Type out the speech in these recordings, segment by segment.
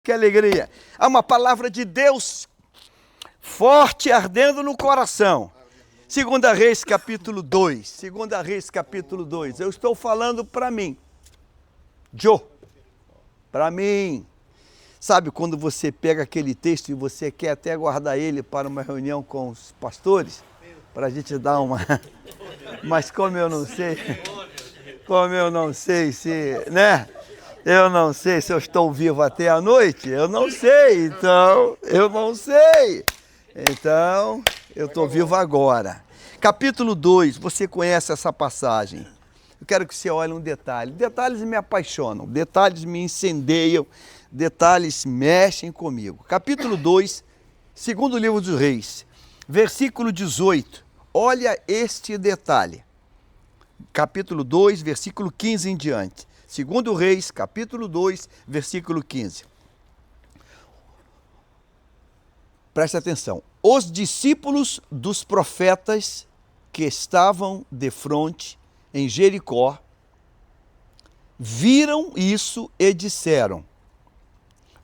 Que alegria. Há uma palavra de Deus forte ardendo no coração. 2 Reis capítulo 2. 2 Reis capítulo 2. Eu estou falando para mim. Para mim. Sabe quando você pega aquele texto e você quer até guardar ele para uma reunião com os pastores? Para a gente dar uma... Mas como eu não sei se, né? Eu não sei se eu estou vivo até a noite, eu não sei, então, eu estou vivo agora. Capítulo 2, você conhece essa passagem. Eu quero que você olhe um detalhe. Detalhes me apaixonam, detalhes me incendeiam, detalhes mexem comigo. Capítulo 2, segundo livro dos Reis, versículo 18. Olha este detalhe. Capítulo 2, versículo 15 em diante. Segundo Reis, capítulo 2, versículo 15. Preste atenção. Os discípulos dos profetas que estavam defronte em Jericó viram isso e disseram: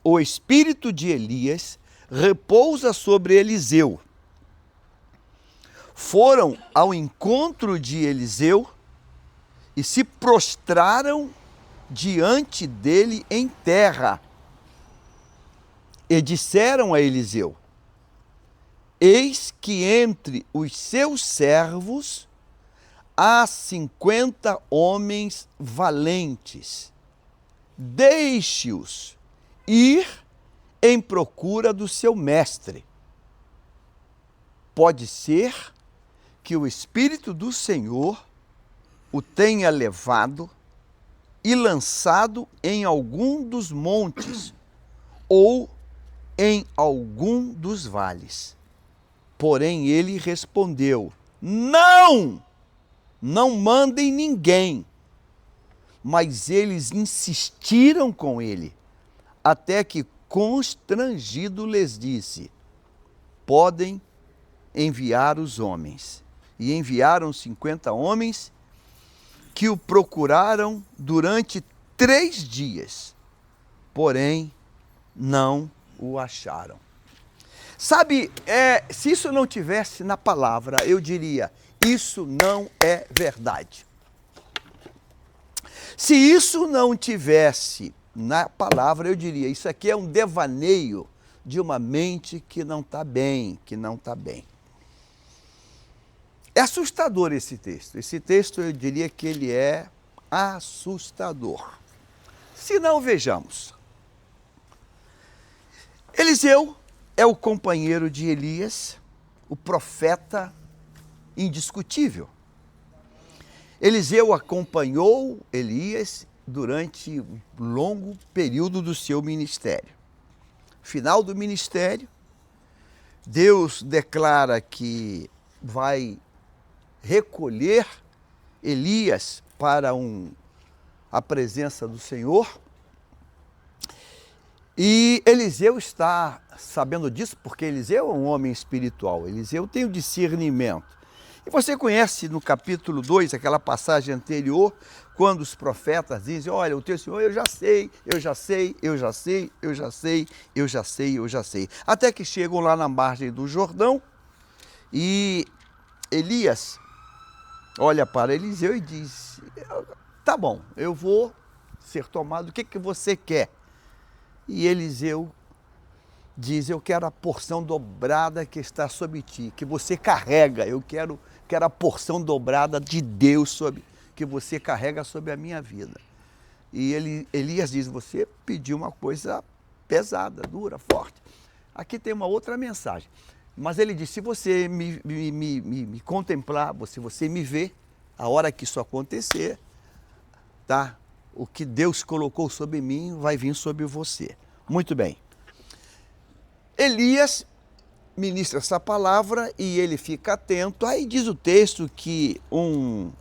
o espírito de Elias repousa sobre Eliseu. Foram ao encontro de Eliseu e se prostraram diante dele em terra. E disseram a Eliseu: eis que entre os seus servos há 50 homens valentes. Deixe-os ir em procura do seu mestre. Pode ser que o Espírito do Senhor o tenha levado e lançado em algum dos montes ou em algum dos vales. Porém ele respondeu: não mandem ninguém. Mas eles insistiram com ele, até que constrangido lhes disse: podem enviar os homens. E enviaram 50 homens que o procuraram durante 3 dias, porém não o acharam. Sabe, se isso não tivesse na palavra, eu diria: isso não é verdade. Se isso não tivesse na palavra, eu diria: isso aqui é um devaneio de uma mente que não está bem, É assustador esse texto. Esse texto eu diria que ele é assustador. Se não, vejamos. Eliseu é o companheiro de Elias, o profeta indiscutível. Eliseu acompanhou Elias durante um longo período do seu ministério. Final do ministério, Deus declara que vai recolher Elias para a presença do Senhor. E Eliseu está sabendo disso, porque Eliseu é um homem espiritual. Eliseu tem o discernimento. E você conhece no capítulo 2, aquela passagem anterior, quando os profetas dizem: olha, o teu Senhor eu já sei. Até que chegam lá na margem do Jordão e Elias olha para Eliseu e diz: tá bom, eu vou ser tomado, o que você quer? E Eliseu diz: eu quero a porção dobrada que está sobre ti, que você carrega. Eu quero a porção dobrada de Deus que você carrega sobre a minha vida. E Elias diz: você pediu uma coisa pesada, dura, forte. Aqui tem uma outra mensagem. Mas ele diz: se você me contemplar, se você me ver, a hora que isso acontecer, tá? O que Deus colocou sobre mim vai vir sobre você. Muito bem. Elias ministra essa palavra e ele fica atento. Aí diz o texto que um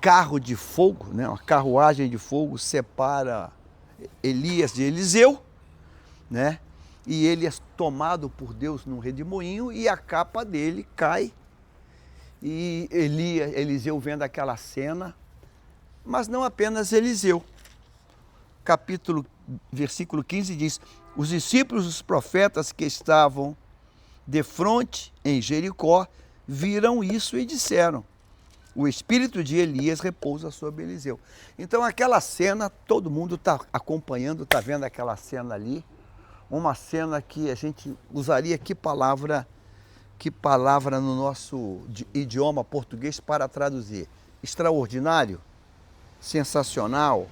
carro de fogo, né, uma carruagem de fogo separa Elias de Eliseu, né? E ele é tomado por Deus num redemoinho e a capa dele cai. E Eliseu vendo aquela cena, mas não apenas Eliseu. Capítulo versículo 15 diz: os discípulos dos profetas que estavam defronte em Jericó viram isso e disseram: o espírito de Elias repousa sobre Eliseu. Então aquela cena, todo mundo está acompanhando, está vendo aquela cena ali, uma cena que a gente usaria que palavra no nosso idioma português para traduzir? Extraordinário, sensacional,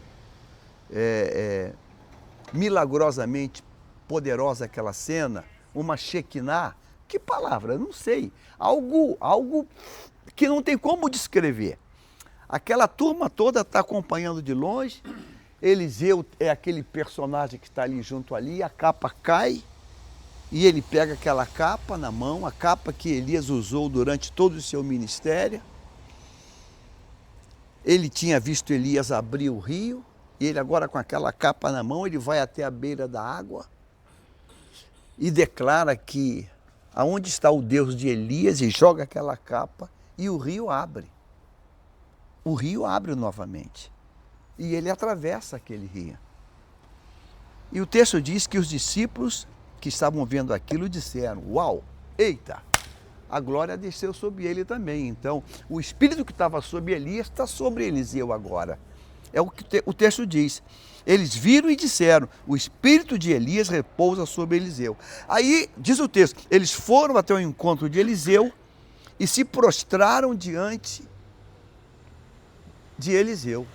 milagrosamente poderosa aquela cena, uma Shekinah, que palavra? Não sei. Algo que não tem como descrever. Aquela turma toda está acompanhando de longe. Eliseu é aquele personagem que está ali junto ali, a capa cai e ele pega aquela capa na mão, a capa que Elias usou durante todo o seu ministério. Ele tinha visto Elias abrir o rio, e ele agora com aquela capa na mão, ele vai até a beira da água e declara que aonde está o Deus de Elias, e joga aquela capa e o rio abre. O rio abre novamente e ele atravessa aquele rio. E o texto diz que os discípulos que estavam vendo aquilo disseram: uau, eita, a glória desceu sobre ele também. Então, o espírito que estava sobre Elias está sobre Eliseu agora. É o que o texto diz. Eles viram e disseram: o espírito de Elias repousa sobre Eliseu. Aí, diz o texto, eles foram até o encontro de Eliseu e se prostraram diante de Eliseu.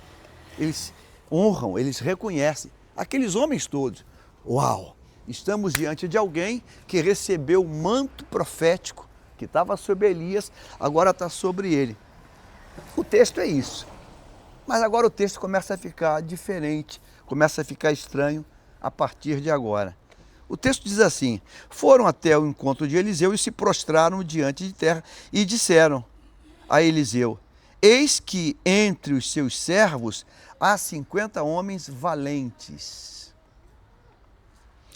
Eles honram, eles reconhecem. Aqueles homens todos: uau, estamos diante de alguém que recebeu o manto profético que estava sobre Elias, agora está sobre ele. O texto é isso. Mas agora o texto começa a ficar diferente, começa a ficar estranho a partir de agora. O texto diz assim: foram até o encontro de Eliseu e se prostraram diante de terra e disseram a Eliseu: eis que entre os seus servos há 50 homens valentes.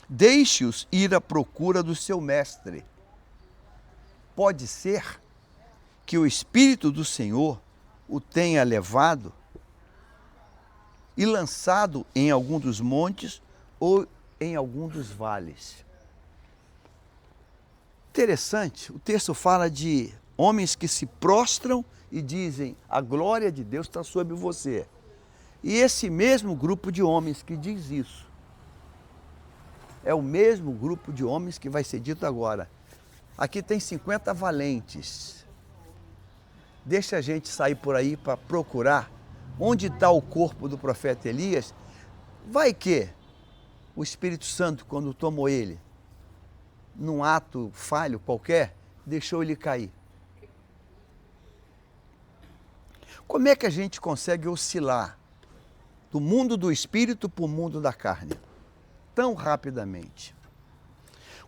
Deixe-os ir à procura do seu mestre. Pode ser que o Espírito do Senhor o tenha levado e lançado em algum dos montes ou em algum dos vales. Interessante, o texto fala de homens que se prostram e dizem: a glória de Deus está sobre você. E esse mesmo grupo de homens que diz isso, é o mesmo grupo de homens que vai ser dito agora: aqui tem 50 valentes. Deixa a gente sair por aí para procurar onde está o corpo do profeta Elias. Vai que o Espírito Santo, quando tomou ele, num ato falho qualquer, deixou ele cair. Como é que a gente consegue oscilar do mundo do Espírito para o mundo da carne tão rapidamente?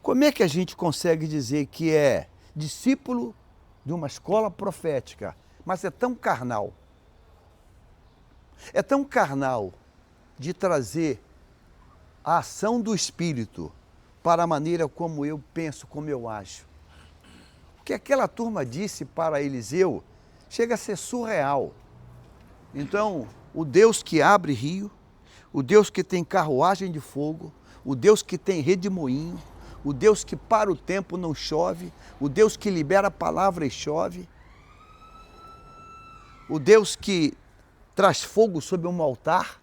Como é que a gente consegue dizer que é discípulo de uma escola profética, mas é tão carnal? É tão carnal de trazer a ação do Espírito para a maneira como eu penso, como eu acho. O que aquela turma disse para Eliseu chega a ser surreal. Então, o Deus que abre rio, o Deus que tem carruagem de fogo, o Deus que tem redemoinho, o Deus que para o tempo não chove, o Deus que libera a palavra e chove, o Deus que traz fogo sobre um altar,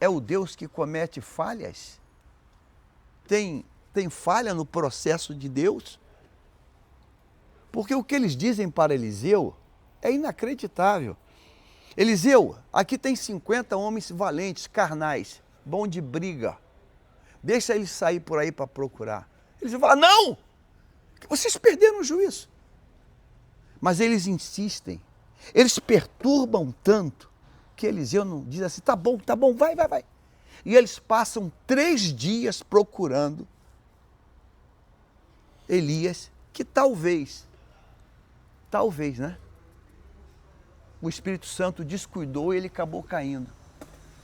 é o Deus que comete falhas? Tem falha no processo de Deus? Porque o que eles dizem para Eliseu é inacreditável. Eliseu, aqui tem 50 homens valentes, carnais, bom de briga. Deixa eles sair por aí para procurar. Eles falam: não! Vocês perderam o juízo. Mas eles insistem. Eles perturbam tanto que Eliseu não diz assim: tá bom, vai. E eles passam 3 dias procurando Elias, que talvez, né? O Espírito Santo descuidou e ele acabou caindo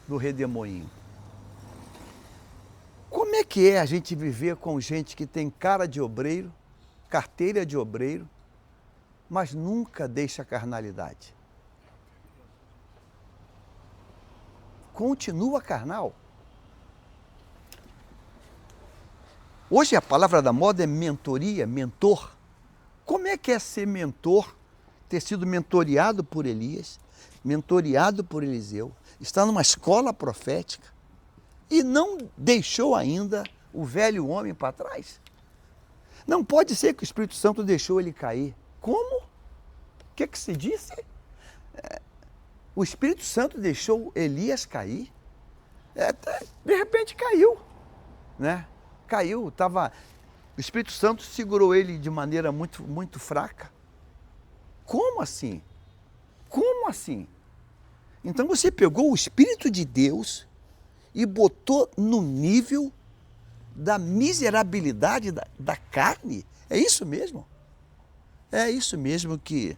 do redemoinho. Como é que é a gente viver com gente que tem cara de obreiro, carteira de obreiro, mas nunca deixa a carnalidade? continua carnal. Hoje a palavra da moda é mentoria, mentor. Como é que é ser mentor, ter sido mentoreado por Elias, mentoreado por Eliseu, está numa escola profética e não deixou ainda o velho homem para trás? Não pode ser que o Espírito Santo deixou ele cair. Como? O que é que se disse? O Espírito Santo deixou Elias cair? De repente caiu, né? Caiu, o Espírito Santo segurou ele de maneira muito, muito fraca. Como assim? Como assim? Então você pegou o Espírito de Deus e botou no nível da miserabilidade da carne? É isso mesmo? É isso mesmo que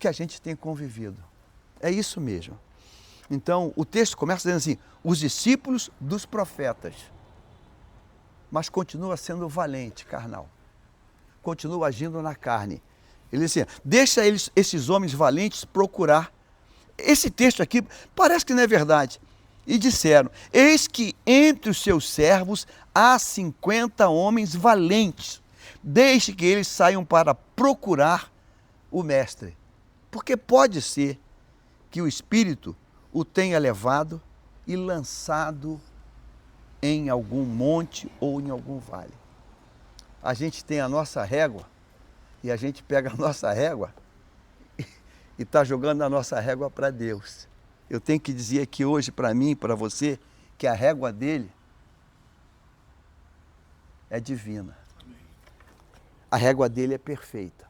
a gente tem convivido. É isso mesmo. Então, o texto começa dizendo assim, os discípulos dos profetas, mas continua sendo valente, carnal. Continua agindo na carne. Ele diz assim, deixa esses homens valentes procurar. Esse texto aqui parece que não é verdade. E disseram, eis que entre os seus servos há 50 homens valentes. Deixe que eles saiam para procurar o mestre. Porque pode ser que o Espírito o tenha levado e lançado em algum monte ou em algum vale. A gente tem a nossa régua e a gente pega a nossa régua e está jogando a nossa régua para Deus. Eu tenho que dizer aqui hoje para mim, para você, que a régua dele é divina. A régua dele é perfeita.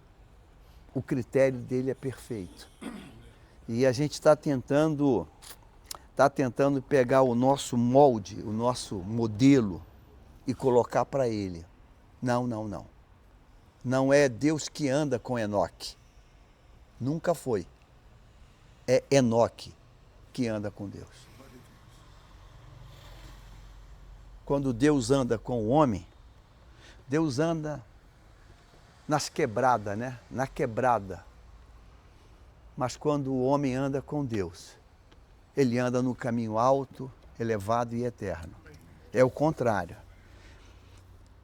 O critério dele é perfeito. E a gente está tentando pegar o nosso molde, o nosso modelo e colocar para ele. Não, não, não. Não é Deus que anda com Enoque. Nunca foi. É Enoque que anda com Deus. Quando Deus anda com o homem, Deus anda nas quebradas, né? Na quebrada. Mas quando o homem anda com Deus, ele anda no caminho alto, elevado e eterno. É o contrário.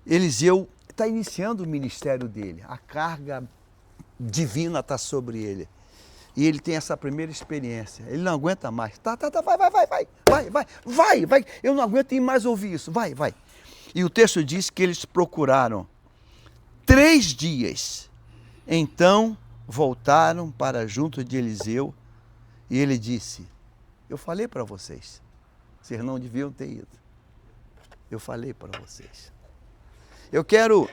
Eliseu está iniciando o ministério dele. A carga divina está sobre ele. E ele tem essa primeira experiência. Ele não aguenta mais. Vai. Eu não aguento mais ouvir isso. Vai. E o texto diz que eles procuraram 3 dias. Então voltaram para junto de Eliseu e ele disse, eu falei para vocês não deviam ter ido. Eu falei para vocês. Eu quero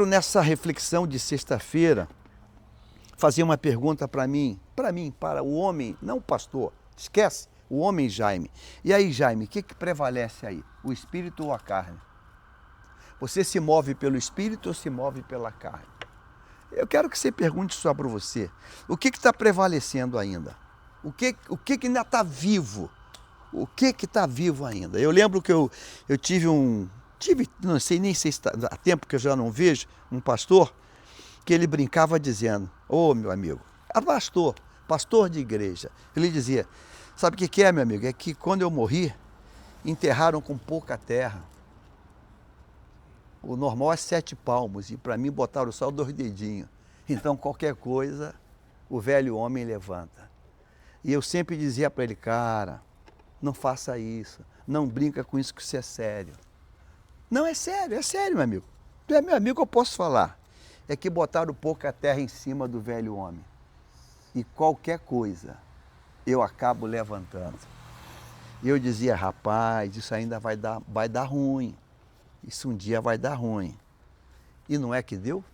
nessa reflexão de sexta-feira, fazer uma pergunta para mim, para o homem, não o pastor, esquece, o homem Jaime. E aí, Jaime, o que prevalece aí? O espírito ou a carne? Você se move pelo espírito ou se move pela carne? Eu quero que você pergunte só para você. O que está prevalecendo ainda? O que ainda está vivo? O que está vivo ainda? Eu lembro que eu tive, não sei nem se há tempo que eu já não vejo, um pastor, que ele brincava dizendo, meu amigo, pastor de igreja, ele dizia, sabe o que é, meu amigo? É que quando eu morri, enterraram com pouca terra. O normal é 7 palmos e para mim botaram só 2 dedinhos. Então qualquer coisa, o velho homem levanta. E eu sempre dizia para ele, cara, não faça isso, não brinca com isso que isso é sério. Não, é sério, meu amigo. Tu é meu amigo, eu posso falar. É que botaram pouca terra em cima do velho homem. E qualquer coisa, eu acabo levantando. E eu dizia, rapaz, isso ainda vai dar ruim. Isso um dia vai dar ruim. E não é que deu?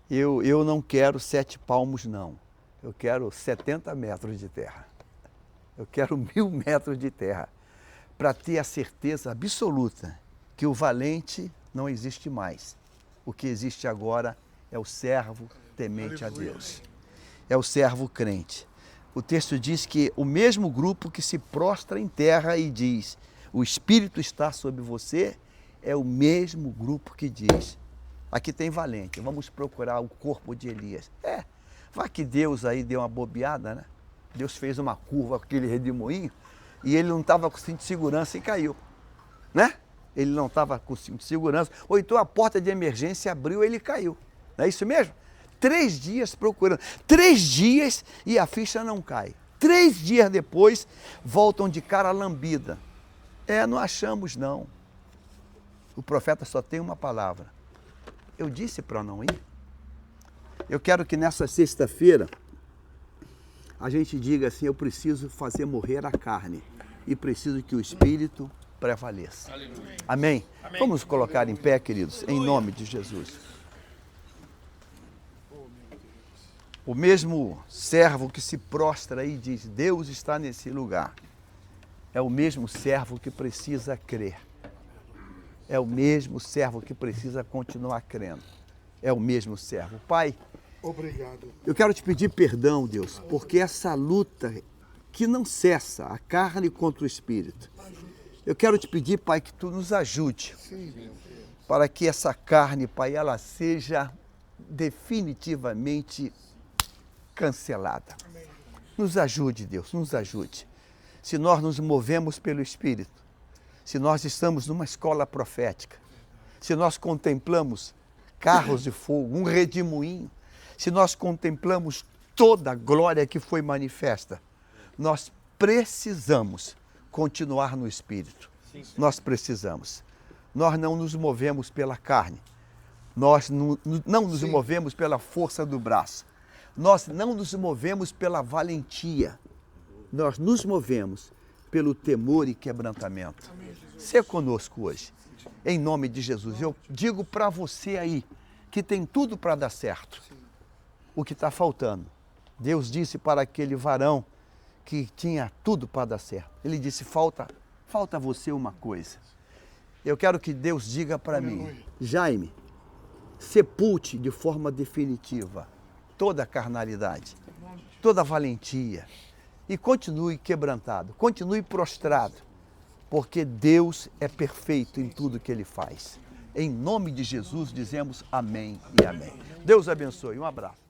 Eu não quero 7 palmos, não. Eu quero 70 metros de terra. Eu quero 1000 metros de terra. Para ter a certeza absoluta que o valente não existe mais. O que existe agora é o servo temente a Deus. É o servo crente. O texto diz que o mesmo grupo que se prostra em terra e diz, o Espírito está sobre você, é o mesmo grupo que diz, aqui tem valente, vamos procurar o corpo de Elias. Vai que Deus aí deu uma bobeada, né? Deus fez uma curva com aquele redemoinho e ele não estava com cinto de segurança e caiu, né? Ele não estava com cinto de segurança, ou então a porta de emergência abriu e ele caiu. Não é isso mesmo? 3 dias procurando, 3 dias e a ficha não cai. 3 dias depois, voltam de cara lambida. Não achamos não. O profeta só tem uma palavra. Eu disse para não ir. Eu quero que nessa sexta-feira a gente diga assim, eu preciso fazer morrer a carne e preciso que o Espírito prevaleça. Aleluia. Amém? Amém? Vamos colocar em pé, queridos, em nome de Jesus. O mesmo servo que se prostra e diz, Deus está nesse lugar, é o mesmo servo que precisa crer. É o mesmo servo que precisa continuar crendo. É o mesmo servo. Pai, obrigado. Eu quero te pedir perdão, Deus, porque essa luta que não cessa, a carne contra o espírito. Eu quero te pedir, Pai, que tu nos ajude para que essa carne, Pai, ela seja definitivamente cancelada. Nos ajude, Deus, nos ajude. Se nós nos movemos pelo Espírito, se nós estamos numa escola profética, se nós contemplamos carros de fogo, um redemoinho, se nós contemplamos toda a glória que foi manifesta, nós precisamos continuar no Espírito. Nós precisamos. Nós não nos movemos pela carne. Nós não nos movemos pela força do braço. Nós não nos movemos pela valentia. Nós nos movemos pelo temor e quebrantamento. Seja conosco hoje. Em nome de Jesus. Eu digo para você aí que tem tudo para dar certo. O que está faltando. Deus disse para aquele varão que tinha tudo para dar certo. Ele disse, falta você uma coisa. Eu quero que Deus diga para mim, Jaime, sepulte de forma definitiva toda a carnalidade, toda a valentia e continue quebrantado, continue prostrado, porque Deus é perfeito em tudo que Ele faz. Em nome de Jesus dizemos amém e amém. Deus abençoe, um abraço.